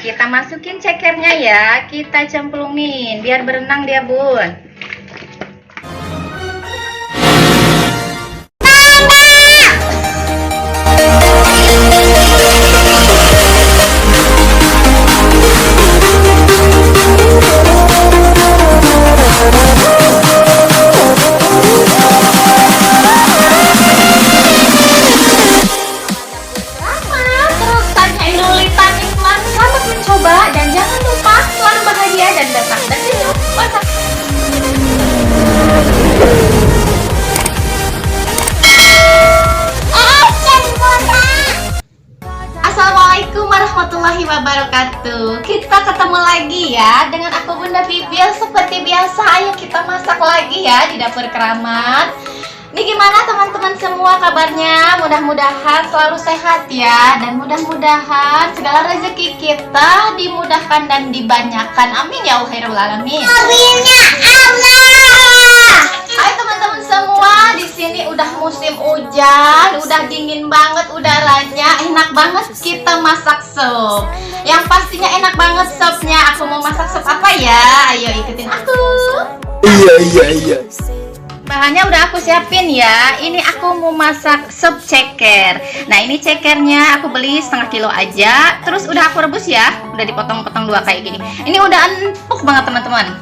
kita masukin cekernya ya, kita cemplungin biar berenang dia, Bun. Dan jangan lupa selalu bahagia dan datang tersenyum. Assalamualaikum warahmatullahi wabarakatuh. Kita ketemu lagi ya dengan aku Bunda Bibil. Seperti biasa, ayo kita masak lagi ya di dapur keramat. Ini gimana teman-teman semua kabarnya? Mudah-mudahan selalu sehat ya. Dan mudah-mudahan segala rezeki kita dimudahkan dan dibanyakan. Amin ya khairul alamin. Aminnya Allah. Hai teman-teman semua, di sini udah musim hujan, udah dingin banget udaranya. Enak banget kita masak sup. Yang pastinya enak banget supnya. Aku mau masak sup apa ya? Ayo ikutin aku. Iya. Bahannya udah aku siapin ya. Ini aku mau masak sup ceker. Nah ini cekernya aku beli setengah kilo aja. Terus udah aku rebus ya. Udah dipotong-potong dua kayak gini. Ini udah empuk banget teman-teman.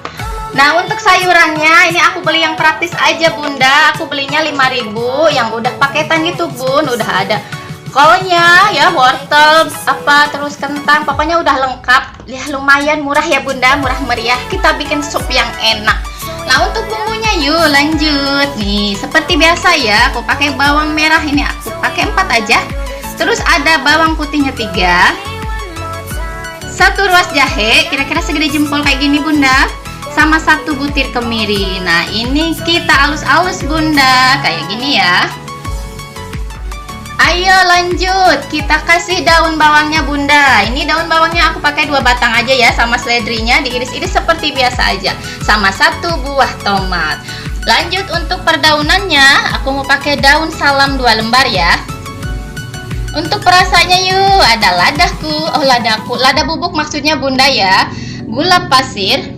Nah untuk sayurannya ini aku beli yang praktis aja Bunda. Aku belinya 5.000 yang udah paketan gitu Bun. Udah ada kolnya ya, wortel, apa terus kentang. Pokoknya udah lengkap. Ya lumayan murah ya Bunda, murah meriah. Kita bikin sup yang enak. Nah untuk bumbunya yuk lanjut. Nih seperti biasa ya, aku pakai bawang merah ini aku pakai 4 aja. Terus ada bawang putihnya 3, 1 ruas jahe kira-kira segede jempol kayak gini Bunda, sama 1 butir kemiri. Nah ini kita halus-halus Bunda kayak gini ya. Ayo lanjut, kita kasih daun bawangnya Bunda. Ini daun bawangnya aku pakai 2 batang aja ya, sama seledrinya diiris-iris seperti biasa aja, sama 1 buah tomat. Lanjut untuk perdaunannya, aku mau pakai daun salam 2 lembar ya. Untuk perasanya yuk, ada lada bubuk maksudnya Bunda ya, gula pasir.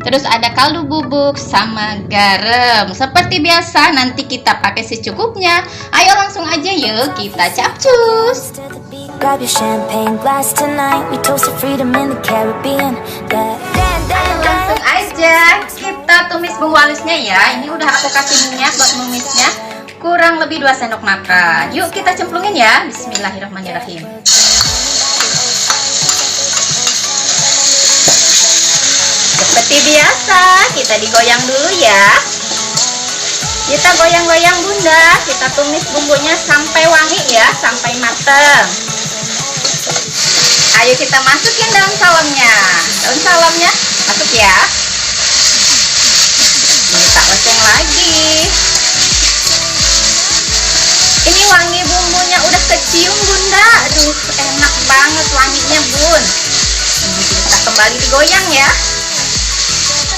Terus ada kaldu bubuk sama garam. Seperti biasa nanti kita pakai secukupnya. Ayo langsung aja yuk kita capcus. Grab your champagne glass tonight. We toast to freedom in the Caribbean. Langsung aja kita tumis bumbu halusnya ya. Ini udah aku kasih minyak buat numisnya. Kurang lebih 2 sendok makan. Yuk kita cemplungin ya. Bismillahirrahmanirrahim. Seperti biasa, kita digoyang dulu ya. Kita goyang-goyang Bunda. Kita tumis bumbunya sampai wangi ya, sampai mateng. Ayo kita masukin daun salamnya. Daun salamnya masuk ya. Kita oseng lagi. Ini wangi bumbunya udah kecium Bunda. Aduh, enak banget wanginya Bun. Ini kita kembali digoyang ya.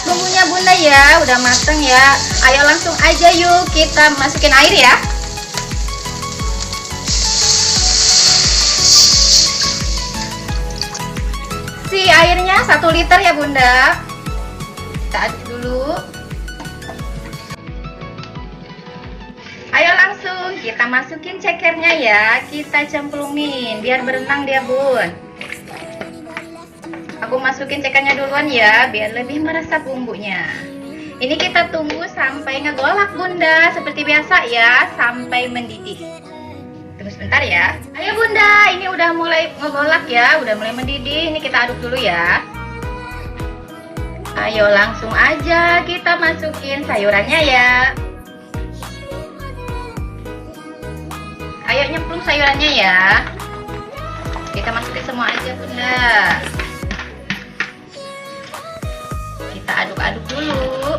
Bumbunya Bunda ya, udah mateng ya. Ayo langsung aja yuk kita masukin air ya. Si airnya 1 liter ya Bunda. Kita aduk dulu. Ayo langsung kita masukin cekernya ya. Kita cemplungin biar berenang dia Bun. Aku masukin cekernya duluan ya, biar lebih meresap bumbunya. Ini kita tunggu sampai ngegolak Bunda, seperti biasa ya, sampai mendidih. Tunggu sebentar ya. Ayo Bunda, ini udah mulai ngegolak ya, udah mulai mendidih. Ini kita aduk dulu ya. Ayo langsung aja kita masukin sayurannya ya. Ayo nyemplung sayurannya ya. Kita masukin semua aja Bunda. Kita aduk-aduk dulu.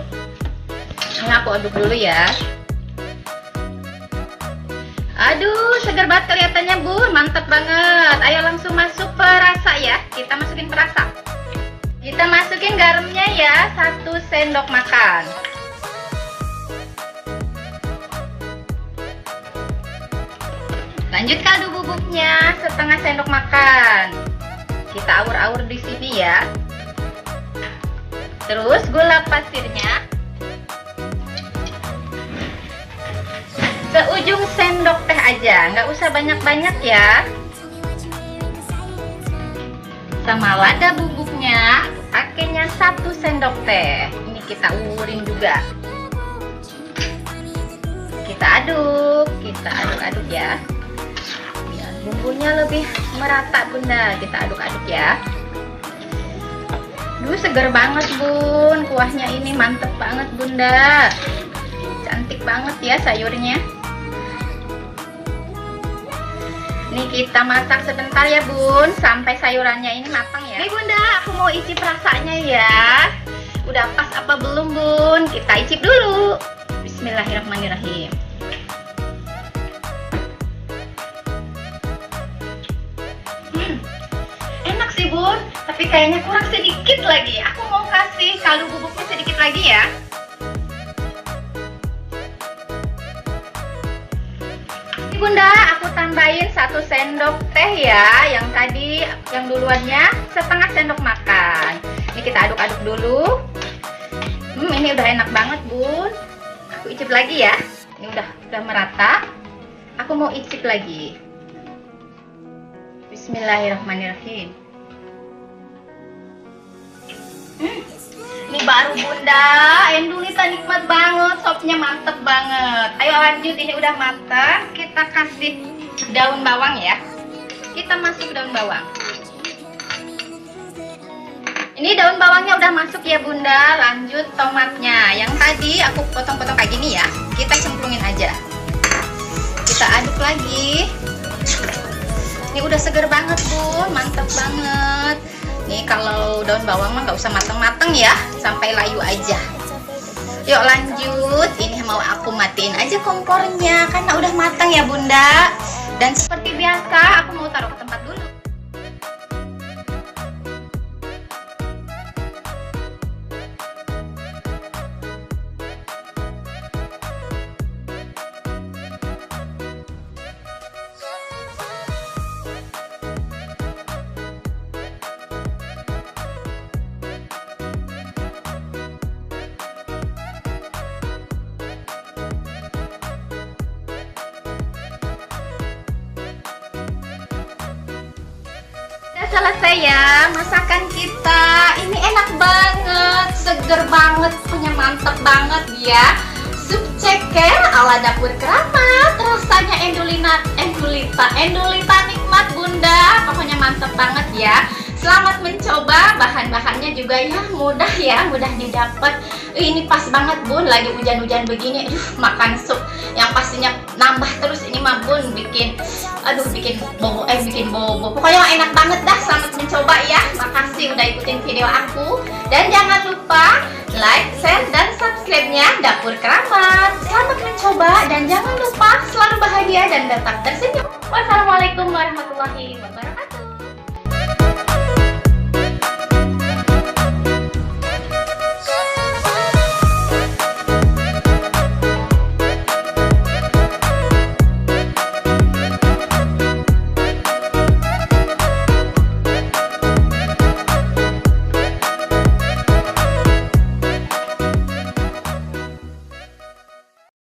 Ini aku aduk dulu ya. Aduh, segar banget kelihatannya Bun, mantap banget. Ayo langsung masuk perasa ya. Kita masukin perasa. Kita masukin garamnya ya, 1 sendok makan. Lanjut kaldu bubuknya, setengah sendok makan. Kita sahur di sini ya. Terus gula pasirnya seujung sendok teh aja, nggak usah banyak-banyak ya. Sama lada bubuknya, pakainya 1 sendok teh. Ini kita urin juga. Kita aduk-aduk ya. Biar bumbunya lebih merata bunda, kita aduk-aduk ya. Duh, seger banget bun, kuahnya ini mantep banget bunda. Cantik banget ya sayurnya. Nih kita masak sebentar ya bun, sampai sayurannya ini matang ya. Nih bunda, aku mau icip rasanya ya. Udah pas apa belum bun? Kita icip dulu. Bismillahirrahmanirrahim. Enak sih bun, tapi kayaknya kurang sedikit lagi. Aku mau kasih kaldu bubuknya sedikit lagi ya. Bunda, aku tambahin 1 sendok teh ya. Yang tadi, yang duluannya setengah sendok makan. Ini kita aduk-aduk dulu. Ini udah enak banget bun. Aku icip lagi ya. Ini udah merata. Aku mau icip lagi. Bismillahirrahmanirrahim. Ini baru bunda, endulita nikmat banget, sopnya mantep banget. Ayo lanjut, ini udah matang. Kita kasih daun bawang ya. Kita masuk daun bawang. Ini daun bawangnya udah masuk ya bunda. Lanjut tomatnya. Yang tadi aku potong-potong kayak gini ya. Kita cemplungin aja. Kita aduk lagi. Ini udah seger banget bun, mantep banget. Nih kalau daun bawang mah nggak usah mateng-mateng ya, sampai layu aja. Yuk lanjut, ini mau aku matiin aja kompornya karena udah matang ya bunda. Dan seperti biasa aku mau taruh ke tempat dulu. Selesai ya masakan kita. Ini enak banget, seger banget, punya mantep banget ya. Sup ceker ala dapur keramat, rasanya endulita nikmat bunda. Pokoknya mantep banget ya. Selamat mencoba, bahan-bahannya juga ya mudah didapat. Ini pas banget bun, lagi hujan-hujan begini, makan sup yang pastinya nambah terus ini mah bun, bikin bobo. Pokoknya enak banget dah, selamat mencoba ya. Makasih udah ikutin video aku. Dan jangan lupa like, share, dan subscribe-nya Dapur Keramat. Selamat mencoba dan jangan lupa selalu bahagia dan tetap tersenyum. Wassalamualaikum warahmatullahi wabarakatuh.